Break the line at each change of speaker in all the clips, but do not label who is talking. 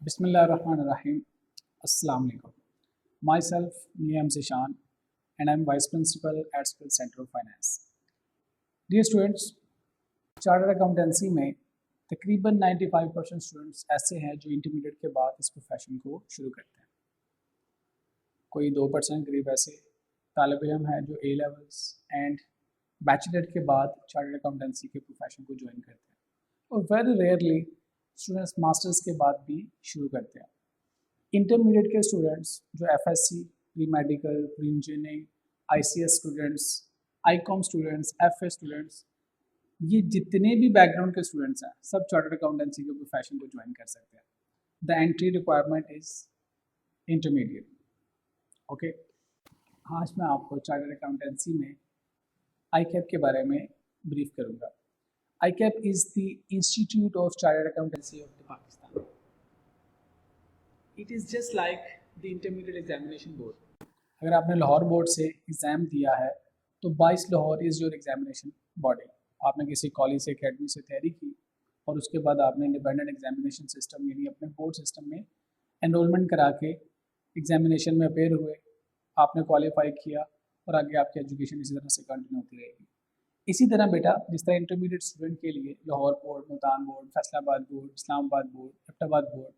Bismillahirrahmanirrahim. Assalamu alaikum. Myself, Niyam Zishan, and I'm Vice Principal at Skill Center of Finance. Dear students, chartered accountancy में तकरीबन 95% students ऐसे हैं जो intermediate के बाद इस प्रोफेशन को शुरू करते हैं। कोई 2% करीब ऐसे तालिब इल्म हैं जो ए लेवल्स एंड बैचलर के बाद चार्टर्ड अकाउंटेंसी के प्रोफेशन को ज्वाइन करते हैं और वेरी रेयरली स्टूडेंट्स मास्टर्स के बाद भी शुरू करते हैं। इंटरमीडिएट के स्टूडेंट्स जो FSc, pre medical, pre engineering, ICS students, Icom students, FA students, ये जितने भी बैकग्राउंड के स्टूडेंट्स हैं सब चार्टर्ड अकाउंटेंसी के प्रोफेशन को ज्वाइन कर सकते हैं। The entry requirement is intermediate. Okay, आज मैं आपको चार्टर्ड अकाउंटेंसी में आईकैप के बारे में ब्रीफ करूंगा। ICAP is the Institute of Chartered Accountancy of the Pakistan. It is just like the Intermediate Examination Board. अगर आपने लाहौर बोर्ड से एग्ज़ाम दिया है तो 22 Lahore is your examination body. आपने किसी कॉलेज से अकेडमी से तैयारी की और उसके बाद आपने इंडिपेंडेंट एग्जामिनेशन सिस्टम यानी अपने बोर्ड सिस्टम में एनरोलमेंट करा के एग्जामिनेशन में अपेयर हुए, आपने क्वालिफाई किया और आगे आपकी एजुकेशन इसी तरह से कंटिन्यू होती रहेगी। इसी तरह बेटा जिस तरह इंटरमीडिएट स्टूडेंट के लिए Lahore board, Multan board, Faisalabad board, Islamabad board, Abbottabad board,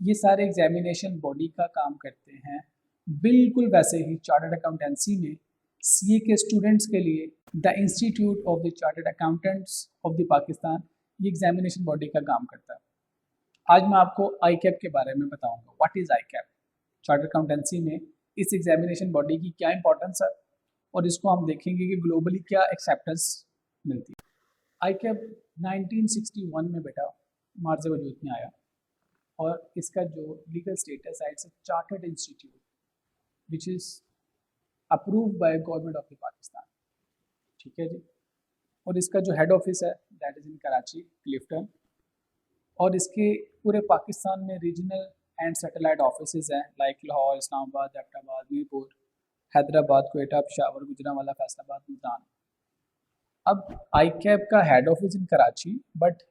ये सारे एग्जामिनेशन बॉडी का काम करते हैं, बिल्कुल वैसे ही चार्टर्ड अकाउंटेंसी में सीए के स्टूडेंट्स के लिए the institute of the chartered accountants of the Pakistan ये एग्जामिनेशन बॉडी का काम करता है। आज मैं आपको आईकैप के बारे में बताऊँगा। What is ICAP? Chartered accountancy में इस एग्जामिनेशन बॉडी की क्या इंपॉर्टेंस है और इसको हम देखेंगे कि ग्लोबली क्या एक्सेप्टेंस मिलती है। आईकैप 1961 में बेटा मार्ज वजूद में आया और इसका जो लीगल स्टेटस है it's a chartered institute which is approved by government of the Pakistan. ठीक है जी। और इसका जो हेड ऑफिस है that is in Karachi, Clifton, और इसके पूरे पाकिस्तान में रीजनल एंड सैटेलाइट ऑफिस हैं लाइक लाहौर, इस्लामाबाद, एबटाबाद, मीरपुर, हैदराबाद, कोयटा, पेशावर, गुजरांवाला, फैसलाबाद, मुल्तान। अब आईकैप का head office in Karachi, but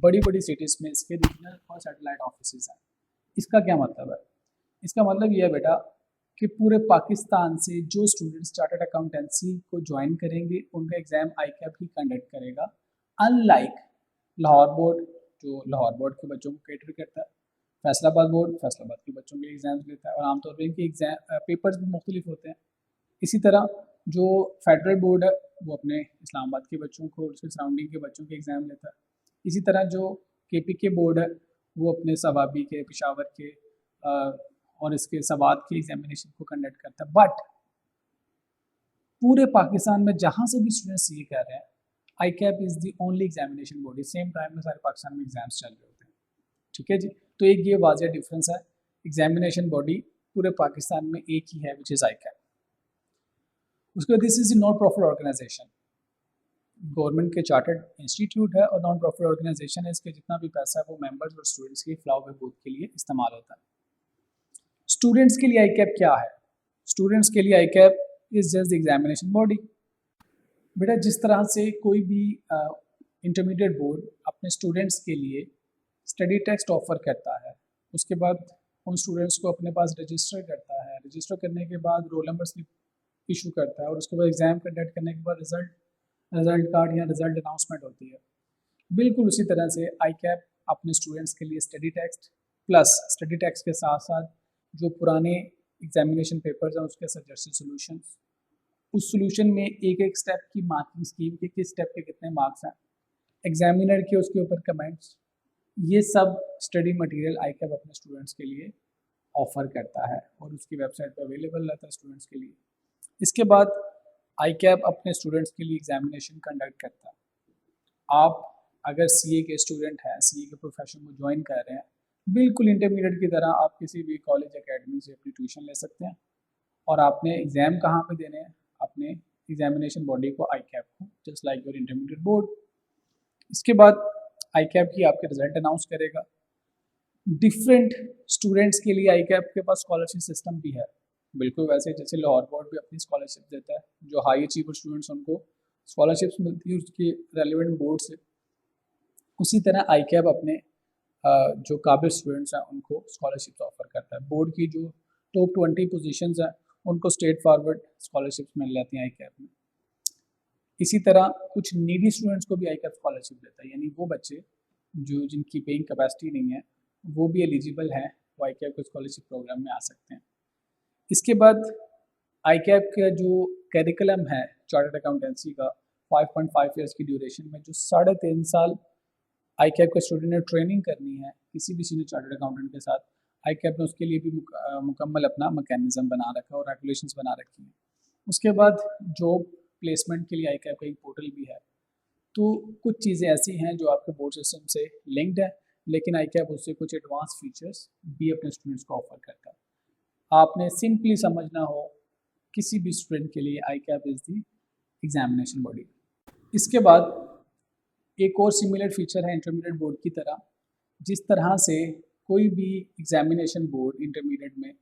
बड़ी बड़ी सिटीज़ में इसके रीजनल और सैटेलाइट ऑफिस हैं। इसका क्या मतलब है? इसका मतलब यह है बेटा कि पूरे पाकिस्तान से जो स्टूडेंट्स चार्टर्ड अकाउंटेंसी को ज्वाइन करेंगे उनका एग्ज़ाम आईकैप ही कंडक्ट करेगा, अनलाइक लाहौर बोर्ड जो लाहौर बोर्ड के बच्चों को कैटर करता है, फैसलाबाद बोर्ड फैसलाबाद के बच्चों के एग्ज़ाम्स लेता है और आमतौर पर इनके एग्ज़ाम पेपर्स भी मुख्तलिफ होते हैं। इसी तरह जो फेडरल बोर्ड है वो अपने इस्लामाबाद के बच्चों को और उसके सराउंडिंग के बच्चों के एग्ज़ाम लेता है। इसी तरह जो केपीके बोर्ड है वो अपने सवाबी के, पेशावर के और इसके सवाद के एग्जामिनेशन को कंडक्ट करता है। बट पूरे पाकिस्तान में जहाँ से भी स्टूडेंट्स ये कह रहे हैं ICAP is the only examination body. Same time में सारे पाकिस्तान में एग्जाम्स चल रहे होते हैं। ठीक है जी। तो एक ये वाज़ेह डिफरेंस है, एग्जामिनेशन बॉडी पूरे पाकिस्तान में एक ही है विच इज़ आईकैप। उसके बाद this is non profit organization, government के चार्टर्ड इंस्टीट्यूट है और नॉन प्रॉफिट ऑर्गेनाइजेशन है। इसके जितना भी पैसा है वो मेंबर्स और स्टूडेंट्स के फलाह बहबूद के लिए इस्तेमाल होता है। स्टूडेंट्स के लिए आईकैप क्या है? स्टूडेंट्स के लिए आईकैप इज़ जस्ट एग्जामिनेशन बॉडी। बेटा जिस तरह से कोई भी इंटरमीडिएट बोर्ड अपने स्टूडेंट्स के लिए स्टडी टेक्स्ट ऑफर करता है, उसके बाद उन स्टूडेंट्स को अपने पास रजिस्टर करता है, रजिस्टर करने के बाद रोल नंबर स्लिप इशू करता है और उसके बाद एग्ज़ाम कंडक्ट करने के बाद रिज़ल्ट कार्ड या रिज़ल्ट अनाउंसमेंट होती है, बिल्कुल उसी तरह से आईकैप अपने स्टूडेंट्स के लिए study text plus study text के साथ साथ जो पुराने एग्जामिनेशन पेपर्स हैं उसके सजेस्टेड सॉल्यूशंस, उस सॉल्यूशन में एक एक स्टेप की मार्किंग स्कीम के किस स्टेप के कितने मार्क्स हैं, एग्जामिनर के उसके ऊपर कमेंट्स, ये सब स्टडी मटेरियल आईकैप अपने स्टूडेंट्स के लिए ऑफ़र करता है और उसकी वेबसाइट पर अवेलेबल रहता है स्टूडेंट्स के लिए। इसके बाद आईकैप अपने स्टूडेंट्स के लिए एग्जामिनेशन कंडक्ट करता है। आप अगर सीए के स्टूडेंट हैं, सीए के प्रोफेशन को ज्वाइन कर रहे हैं, बिल्कुल इंटरमीडिएट की तरह आप किसी भी कॉलेज अकेडमी से अपनी ट्यूशन ले सकते हैं और आपने एग्ज़ाम कहाँ पे देने हैं? अपने एग्जामिनेशन बॉडी को, आईकैप को, just like your intermediate board. इसके बाद आईकैप ही आपके रिजल्ट अनाउंस करेगा। डिफरेंट स्टूडेंट्स के लिए आईकैप के पास स्कॉलरशिप सिस्टम भी है, बिल्कुल वैसे जैसे लाहौर बोर्ड भी अपनी स्कॉलरशिप देता है, जो हाई अचीवर स्टूडेंट्स उनको स्कॉलरशिप्स मिलती है उसके रेलिवेंट बोर्ड से, उसी तरह आईकैप अपने जो काबिल स्टूडेंट्स हैं उनको स्कॉलरशिप्स ऑफर करता है। बोर्ड की जो टॉप 20 पोजीशंस हैं उनको स्ट्रेट फॉरवर्ड स्कॉलरशिप्स मिल जाती हैं आई कैप में। इसी तरह कुछ नीडी स्टूडेंट्स को भी आई कैप स्कॉलरशिप देता है, यानी वो बच्चे जो जिनकी पेइंग कैपेसिटी नहीं है वो भी एलिजिबल हैं, वो आई कैप के स्कॉलरशिप प्रोग्राम में आ सकते हैं। इसके बाद आई कैप का जो करिकुलम है चार्टर्ड अकाउंटेंसी का 5.5 ईयर्स की ड्यूरेशन में जो 3.5 साल आई कैप के स्टूडेंट ने ट्रेनिंग करनी है किसी भी सीनियर चार्टर्ड अकाउंटेंट के साथ, आई कैप ने उसके लिए भी मुकम्मल अपना मैकेनिज्म बना रखा है और रेगुलेशंस बना रखी हैं। उसके बाद जॉब प्लेसमेंट के लिए आई कैप का एक पोर्टल भी है। तो कुछ चीज़ें ऐसी हैं जो आपके बोर्ड सिस्टम से लिंक्ड है, लेकिन आई कैप उससे कुछ एडवांस फीचर्स भी अपने स्टूडेंट्स को ऑफर करता है। आपने सिंपली समझना हो किसी भी स्टूडेंट के लिए ICAP is the examination body. इसके बाद एक और सिमिलर फीचर है इंटरमीडिएट बोर्ड की तरह, जिस तरह से कोई भी एग्जामिनेशन बोर्ड इंटरमीडिएट में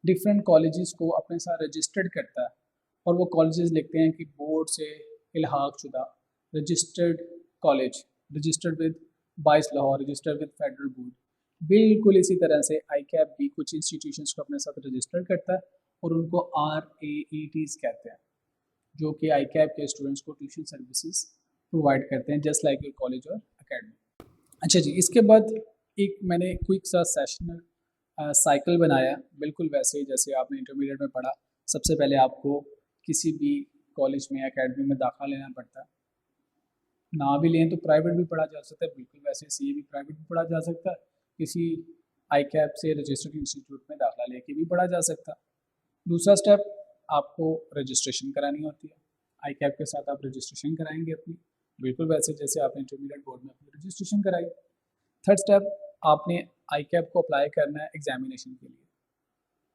डिफरेंट कॉलेजेस को अपने साथ रजिस्टर्ड करता है और वो कॉलेजेस लिखते हैं कि बोर्ड से इल्हाक शुदा रजिस्टर्ड कॉलेज, रजिस्टर्ड विद बाइस Lahore, registered with federal board. बिल्कुल इसी तरह से आई कैप भी कुछ इंस्टीट्यूशंस को अपने साथ रजिस्टर करता है और उनको RAETs कहते हैं, जो कि आई कैप के स्टूडेंट्स को ट्यूशन सर्विसेज प्रोवाइड करते हैं जस्ट लाइक योर कॉलेज और अकेडमी। अच्छा जी, इसके बाद एक मैंने क्विक सा सेशनल साइकिल बनाया, बिल्कुल वैसे ही जैसे आपने इंटरमीडिएट में पढ़ा। सबसे पहले आपको किसी भी कॉलेज में अकेडमी में दाखिला लेना पड़ता है, ना भी लें तो प्राइवेट भी पढ़ा जा सकता है, बिल्कुल वैसे CA भी प्राइवेट भी पढ़ा जा सकता है, किसी आई कैप से रजिस्टर्ड इंस्टीट्यूट में दाखिला लेके भी पढ़ा जा सकता है। दूसरा स्टेप, आपको रजिस्ट्रेशन करानी होती है, आई कैप के साथ आप रजिस्ट्रेशन कराएंगे अपनी, बिल्कुल वैसे जैसे आपने इंटरमीडिएट बोर्ड में अपनी रजिस्ट्रेशन कराई। थर्ड स्टेप, आपने आई कैप को अप्लाई करना है एग्जामिनेशन के लिए,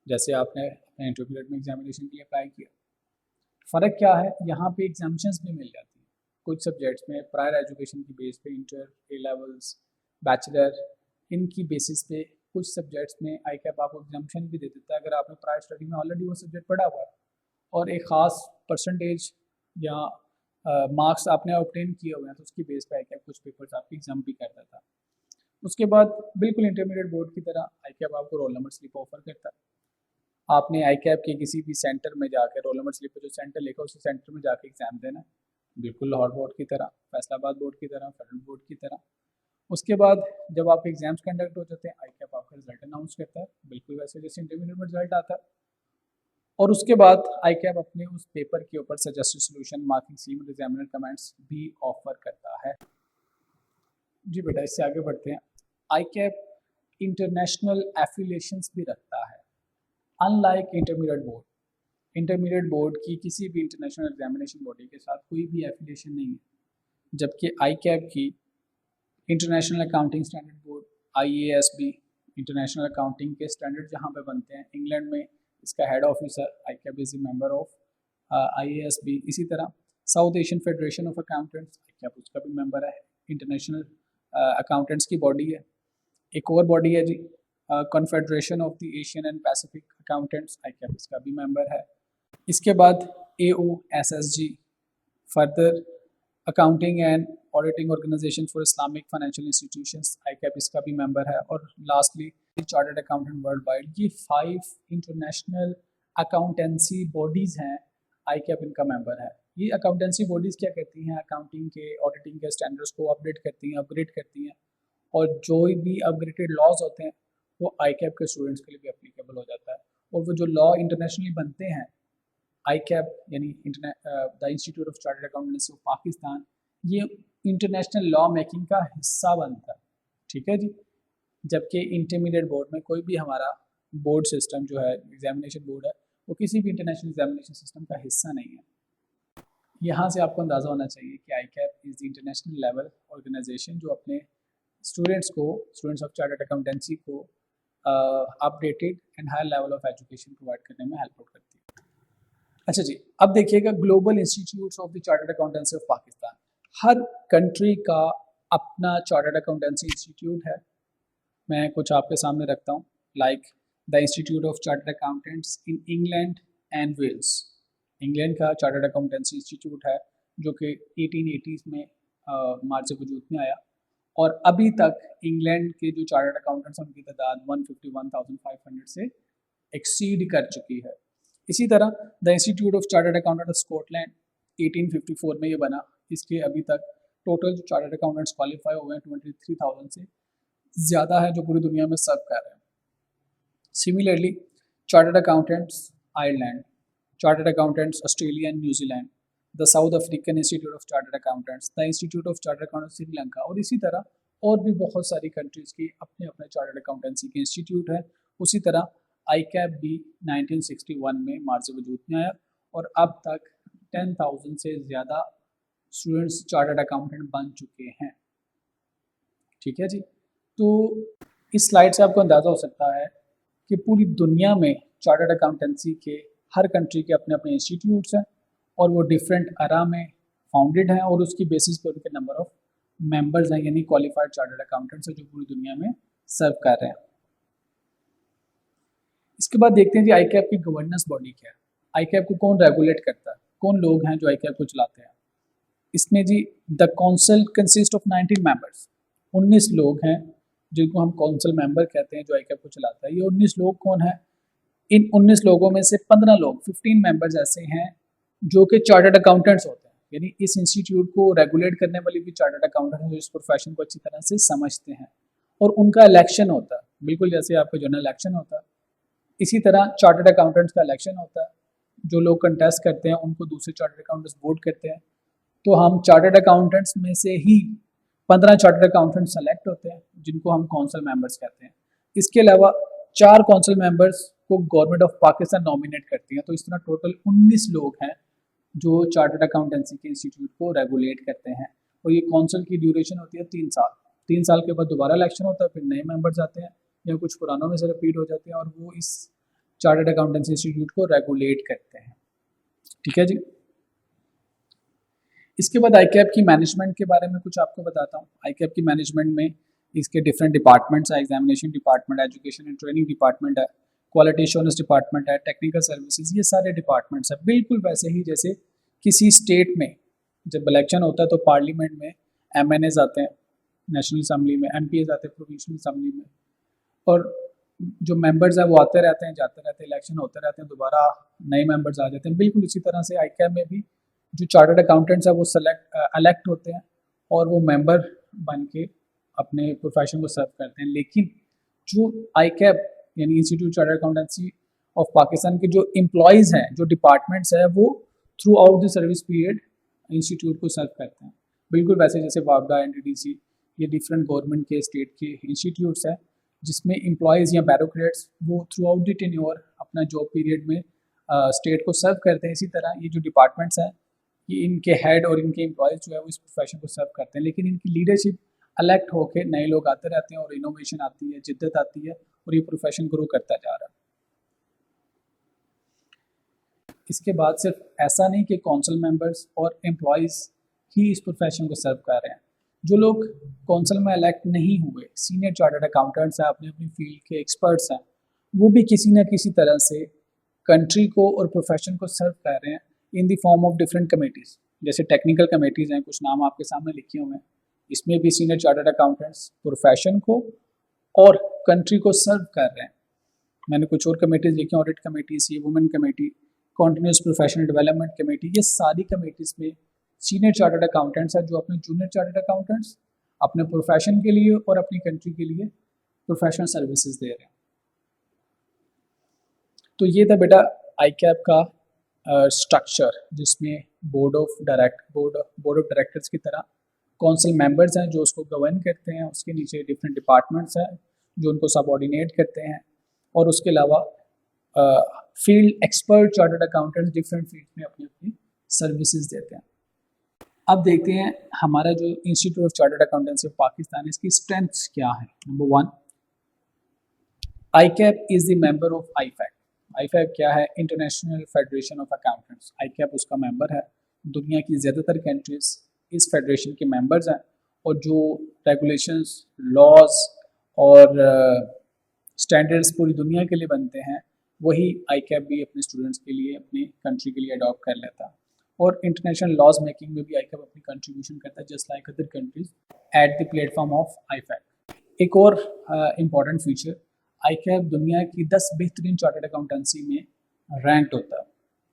जैसे आपने अपने इंटरमीडिएट में एग्जामिनेशन के लिए अप्लाई किया। फ़र्क क्या है, यहाँ पे एग्जामिशंस भी मिल जाती है कुछ सब्जेक्ट्स में प्रायर एजुकेशन की बेस पे, इंटर, A लेवल्स, बैचलर, इनकी बेसिस पे कुछ सब्जेक्ट्स में आई कैप आपको एग्जामिशन भी दे देता है अगर आपने प्रायर स्टडी में ऑलरेडी वो सब्जेक्ट पढ़ा हुआ है और एक ख़ास परसेंटेज या मार्क्स आपने ऑब्टेन किए हुए हैं, तो उसकी बेस पे आई कैप कुछ पेपर्स आपके एग्जाम भी करता था। उसके बाद बिल्कुल इंटरमीडिएट बोर्ड की तरह आई कैप आपको रोल नंबर स्लिप ऑफर करता है। आपने आई कैप के किसी भी सेंटर में जाकर रोल नंबर स्लिप पर जो सेंटर लिखा उसी सेंटर में जाकर एग्जाम देना है, बिल्कुल लाहौर बोर्ड की तरह, फैसलाबाद बोर्ड की तरह, फेडरल बोर्ड की तरह। उसके बाद जब आपके एग्जाम्स कंडक्ट हो जाते हैं, आई कैप आपका रिजल्ट अनाउंस करता है, बिल्कुल वैसे जैसे इंटरमीडिएट में रिजल्ट आता है। और उसके बाद आई कैप अपने उस पेपर के ऊपर suggested solution, marking scheme, examiner comments भी ऑफर करता है। जी बेटा, इससे आगे बढ़ते हैं। आई कैप इंटरनेशनल एफिलिएशंस भी रखता है, अनलाइक इंटरमीडिएट बोर्ड की किसी भी इंटरनेशनल एग्जामिनेशन बॉडी के साथ कोई भी एफिलिएशन नहीं है, जबकि आई कैप की international accounting standard board IASB, international accounting के स्टैंडर्ड जहाँ पे बनते हैं इंग्लैंड में, इसका हेड ऑफिस है, ICAP is a member of IASB। इसी तरह south Asian federation of accountants, ICAP उसका भी मेंबर है, इंटरनेशनल अकाउंटेंट्स की बॉडी है। एक और बॉडी है जी confederation of the Asian and Pacific accountants, ICAP इसका भी मेंबर है। इसके बाद AOSSG, further accounting and auditing organization for Islamic financial institutions, ICAP इसका भी मेंबर है। और lastly chartered accountant world wide, ये 5 इंटरनेशनल अकाउंटेंसी बॉडीज़ हैं, आई कैप इनका मेंबर है। ये अकाउंटेंसी बॉडीज़ क्या करती हैं, अकाउंटिंग के ऑडिटिंग के स्टैंडर्ड्स को अपडेट करती हैं, अपग्रेड करती हैं, और जो भी अपग्रेडेड लॉज होते हैं वो आई कैप के स्टूडेंट्स के लिए भी एप्लीकेबल हो जाता है। और वो जो लॉ इंटरनेशनली बनते हैं, आई कैप यानी the institute of chartered accountants of Pakistan, ये इंटरनेशनल लॉ मेकिंग का हिस्सा बनता है, ठीक है जी। जबकि इंटरमीडिएट बोर्ड में कोई भी हमारा बोर्ड सिस्टम जो है, एग्जामिनेशन बोर्ड है, वो किसी भी इंटरनेशनल एग्जामिनेशन सिस्टम का हिस्सा नहीं है। यहाँ से आपको अंदाज़ा होना चाहिए कि ICAP is the international level organization जो अपने स्टूडेंट्स ऑफ चार्टर्ड अकाउंटेंसी को updated and higher level of education provide करने में हेल्प आउट करती है। अच्छा जी, अब देखिएगा global institutes of the chartered accountancy of Pakistan. Her country का अपना चार्टर्ड अकाउंटेंसी इंस्टीट्यूट है। मैं कुछ आपके सामने रखता हूँ, like the institute of chartered accountants in England and Wales. England का चार्टर्ड अकाउंटेंसी इंस्टीट्यूट है जो कि 1880s में मार्च से वजूद में आया, और अभी तक इंग्लैंड के जो चार्टर्ड अकाउंटेंट्स हैं उनकी तादाद 151,500 से एक्सीड कर चुकी है। इसी तरह the institute of chartered accountant of Scotland 1854 में ये बना। इसके अभी तक टोटल जो चार्टर्ड अकाउंटेंट्स क्वालिफाई हुए हैं 23,000 से ज़्यादा है, जो पूरी दुनिया में सर्व कर रहे हैं। Similarly chartered accountants Ireland, chartered accountants Australia and New Zealand, the south African institute of chartered accountants, the institute of chartered accountants Sri Lanka, और इसी तरह और भी बहुत सारी कंट्रीज़ की अपने अपने चार्टर्ड अकाउंटेंसी के इंस्टीट्यूट हैं। उसी तरह आईकैप भी 1961 में मार्च वजूद में आया और अब तक 10,000 से ज़्यादा स्टूडेंट्स चार्टर्ड अकाउंटेंट बन चुके हैं। ठीक है जी, तो इस स्लाइड से आपको अंदाज़ा हो सकता है कि पूरी दुनिया में चार्टर्ड अकाउंटेंसी के हर कंट्री के अपने अपने इंस्टीट्यूट्स हैं और वो डिफरेंट एरा में फाउंडेड हैं और उसकी बेसिस पर उनके नंबर ऑफ मेंबर्स हैं, यानी क्वालिफाइड चार्टर्ड अकाउंटेंट्स हैं जो पूरी दुनिया में सर्व कर रहे हैं। इसके बाद देखते हैं जी आईकैप की गवर्नेंस बॉडी क्या है। आईकैप को कौन रेगुलेट करता है, कौन लोग हैं जो आईकैप को चलाते हैं। इसमें जी the council consist of 19 members, 19 लोग हैं जिनको हम काउंसिल मेंबर कहते हैं जो आईकैप को चलाता है। ये 19 लोग कौन है? इन 19 लोगों में से 15 लोग 15 मेंबर्स ऐसे हैं जो कि चार्टर्ड अकाउंटेंट्स होते हैं, यानी इस इंस्टीट्यूट को रेगुलेट करने वाले भी चार्टर्ड अकाउंटेंट हैं जो इस प्रोफेशन को अच्छी तरह से समझते हैं और उनका इलेक्शन होता है, बिल्कुल जैसे आपका जनरल इलेक्शन होता है इसी तरह चार्टर्ड अकाउंटेंट्स का इलेक्शन होता है। जो लोग कंटेस्ट करते हैं उनको दूसरे चार्टर्ड अकाउंटेंट्स वोट करते हैं। तो हम चार्टर्ड अकाउंटेंट्स में से ही 15 चार्टर्ड अकाउंटेंट्स सेलेक्ट होते हैं जिनको हम काउंसिल मेंबर्स कहते हैं। इसके अलावा 4 काउंसिल मेंबर्स को गवर्नमेंट ऑफ पाकिस्तान नॉमिनेट करती है। तो इस तरह टोटल 19 लोग हैं जो चार्टर्ड अकाउंटेंसी के इंस्टीट्यूट को रेगुलेट करते हैं और ये काउंसिल की ड्यूरेशन होती है 3 साल। 3 साल के बाद दोबारा इलेक्शन होता है, फिर नए मेंबर्स आते हैं या कुछ पुरानों में से रिपीट हो जाते हैं और वो इस चार्टर्ड अकाउंटेंसी इंस्टीट्यूट को रेगुलेट करते हैं। ठीक है जी, इसके बाद आईकैप की मैनेजमेंट के बारे में कुछ आपको बताता हूँ। आईकैप की मैनेजमेंट में इसके डिफरेंट डिपार्टमेंट्स हैं। Examination department, education and training department है, क्वालिटी एश्योरेंस डिपार्टमेंट है, टेक्निकल सर्विसेज, ये सारे डिपार्टमेंट्स हैं। बिल्कुल वैसे ही जैसे किसी स्टेट में जब इलेक्शन होता है तो पार्लियामेंट में MNAs आते हैं, नेशनल असम्बली में MPs आते हैं, प्रोविंशियल असम्बली में, और जो मेंबर्स हैं वो आते रहते हैं जाते रहते हैं, इलेक्शन होते रहते हैं, दोबारा नए मेंबर्स आ जाते हैं। बिल्कुल इसी तरह से आईकैप में भी जो चार्टर्ड अकाउंटेंट्स हैं वो इलेक्ट होते हैं और वो मेंबर बन के अपने प्रोफेशन को सर्व करते हैं। लेकिन जो आईकैप यानी institute chartered accountancy of Pakistan के जो एम्प्लॉयज़ हैं, जो डिपार्टमेंट्स हैं, वो through out the service period institute को सर्व करते हैं। बिल्कुल वैसे जैसे वापडा, NTDC, ये डिफरेंट गवर्नमेंट के स्टेट के इंस्टीट्यूट्स हैं जिसमें एम्प्लॉयज़ या बैरोक्रेट्स वो थ्रू आउट द टेन्योर अपना जॉब पीरियड में स्टेट को सर्व करते हैं। इसी तरह ये जो डिपार्टमेंट्स हैं कि इनके हेड और इनके एम्प्लॉयज़ जो है वो इस प्रोफेशन को सर्व करते हैं, लेकिन इनकी लीडरशिप इलेक्ट होकर नए लोग आते रहते हैं और इनोवेशन आती है, जिद्दत आती है और ये प्रोफेशन ग्रो करता जा रहा है। इसके बाद सिर्फ ऐसा नहीं कि काउंसिल मेंबर्स और एम्प्लॉयज़ ही इस प्रोफेशन को सर्व कर रहे हैं। जो लोग काउंसिल में इलेक्ट नहीं हुए, सीनियर चार्टर्ड अकाउंटेंट्स हैं, अपनी अपनी फील्ड के एक्सपर्ट्स हैं, वो भी किसी न किसी तरह से कंट्री को और प्रोफेशन को सर्व कर रहे हैं in the form of different committees. जैसे टेक्निकल कमेटीज़ हैं, कुछ नाम आपके सामने लिखे हुए हैं, इसमें भी सीनियर चार्टर्ड अकाउंटेंट्स प्रोफेशन को और कंट्री को सर्व कर रहे हैं। मैंने कुछ और कमेटीज़ लिखी हैं, audit committee, C women committee, continuous professional development committee. ये सारी कमेटीज़ में सीनियर चार्टर्ड अकाउंटेंट्स हैं जो अपने जूनियर चार्टर्ड अकाउंटेंट्स अपने प्रोफेशन के लिए और अपनी कंट्री के लिए प्रोफेशनल सर्विसेज दे रहे हैं। तो ये था बेटा आईकैप का स्ट्रक्चर, जिसमें बोर्ड ऑफ डायरेक्टर्स की तरह काउंसिल मेंबर्स हैं जो उसको गवर्न करते हैं, उसके नीचे डिफरेंट डिपार्टमेंट्स हैं जो उनको सबऑर्डिनेट करते हैं, और उसके अलावा field expert chartered accountants different field में अपनी अपनी सर्विसेज देते हैं। अब देखते हैं हमारा जो institute of chartered accountancy of Pakistan, इसकी स्ट्रेंथ्स क्या है। Number 1, ICAP is the member of IFAC. IFAC क्या है? International federation of accountants. ICAP उसका मेंबर है। दुनिया की ज़्यादातर कंट्रीज इस फेडरेशन के मेंबर्स हैं और जो रेगुलेशंस, लॉज और स्टैंडर्ड्स पूरी दुनिया के लिए बनते हैं वही आईकैप भी अपने स्टूडेंट्स के लिए, अपनी कंट्री के लिए अडॉप्ट कर लेता है। और इंटरनेशनल लॉज मेकिंग में भी आईकैप अपनी कंट्रीब्यूशन करता है just like other countries at the platform of IFAC. एक और इम्पॉर्टेंट फीचर, आईकैप दुनिया की 10 बेहतरीन चार्टर्ड अकाउंटेंसी में रैंक्ड होता है।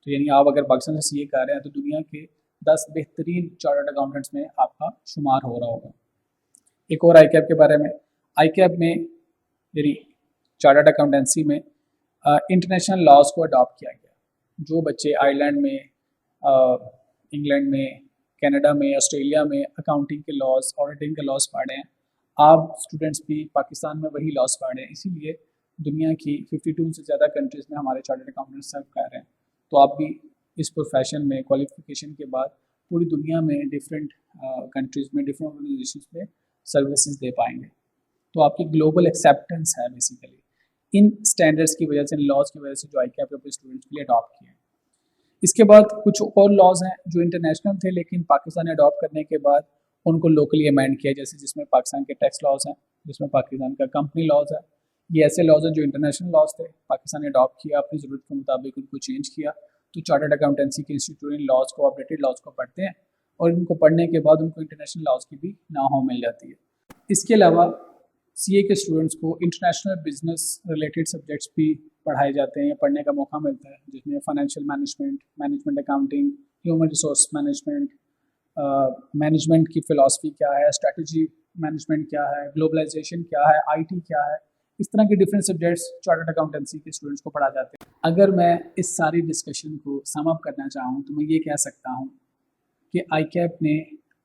तो यानी आप अगर पाकिस्तान से सीए कर रहे हैं तो दुनिया के 10 बेहतरीन चार्टर्ड अकाउंटेंट्स में आपका शुमार हो रहा होगा। एक और आईकैप के बारे में, आईकैप में यानी चार्टर्ड अकाउंटेंसी में इंटरनेशनल लॉज को अडॉप्ट किया गया। जो बच्चे आयरलैंड में, इंग्लैंड में, कनाडा में, ऑस्ट्रेलिया में अकाउंटिंग के लॉज, ऑडिटिंग के लॉज पढ़े हैं, आप स्टूडेंट्स भी पाकिस्तान में वही लॉज पढ़े हैं। इसीलिए दुनिया की 52 से ज़्यादा कंट्रीज़ में हमारे चार्टर्ड अकाउंटेंट्स सर्व कर रहे हैं। तो आप भी इस प्रोफेशन में क्वालिफिकेशन के बाद पूरी दुनिया में डिफरेंट कंट्रीज़ में, डिफरेंट ऑर्गेनाइजेशंस में सर्विसेज दे पाएंगे। तो आपकी ग्लोबल एक्सेप्टेंस है बेसिकली इन स्टैंडर्ड्स की वजह से, इन लॉज की वजह से जो आईकैप अपने स्टूडेंट्स के लिए अडॉप्ट किए। इसके बाद कुछ और लॉज हैं जो इंटरनेशनल थे लेकिन पाकिस्तान ने अडॉप्ट करने के बाद उनको लोकली अमेंड किया, जैसे जिसमें पाकिस्तान के टैक्स लॉज हैं, जिसमें पाकिस्तान का कंपनी लॉज है। ये ऐसे लॉज हैं जो इंटरनेशनल लॉज थे, पाकिस्तान ने अडॉप्ट किया, अपनी ज़रूरत के मुताबिक उनको चेंज किया। तो चार्टर्ड अकाउंटेंसी के इंस्टीट्यूट इन लॉज को, अपडेटेड लॉज को पढ़ते हैं और इनको पढ़ने के बाद उनको इंटरनेशनल लॉज की भी नाहो मिल जाती है। इसके अलावा सीए के स्टूडेंट्स को इंटरनेशनल बिजनेस रिलेटेड सब्जेक्ट्स भी पढ़ाए जाते हैं या पढ़ने का मौका मिलता है, जिसमें financial management, management accounting, human resource management, management की फ़िलासफ़ी क्या है, स्ट्रेटजी मैनेजमेंट क्या है, ग्लोबलाइजेशन क्या है, आईटी क्या है, इस तरह के डिफरेंट सब्जेक्ट्स चार्टर्ड अकाउंटेंसी के स्टूडेंट्स को पढ़ा जाते हैं। अगर मैं इस सारी डिस्कशन को सम अप करना चाहूँ तो मैं ये कह सकता हूँ कि आईकैप ने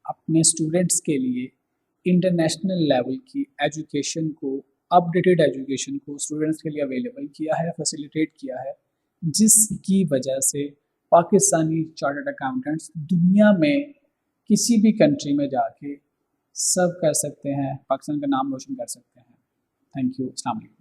अपने स्टूडेंट्स के लिए इंटरनेशनल लेवल की एजुकेशन को, अपडेटेड एजुकेशन को स्टूडेंट्स के लिए अवेलेबल किया है, फैसिलिटेट किया है, जिसकी वजह से पाकिस्तानी चार्टर्ड अकाउंटेंट्स दुनिया में किसी भी कंट्री में जाके सर्व कर सकते हैं, पाकिस्तान का नाम रोशन कर सकते हैं। Thank you. अस्सलाम वालेकुम।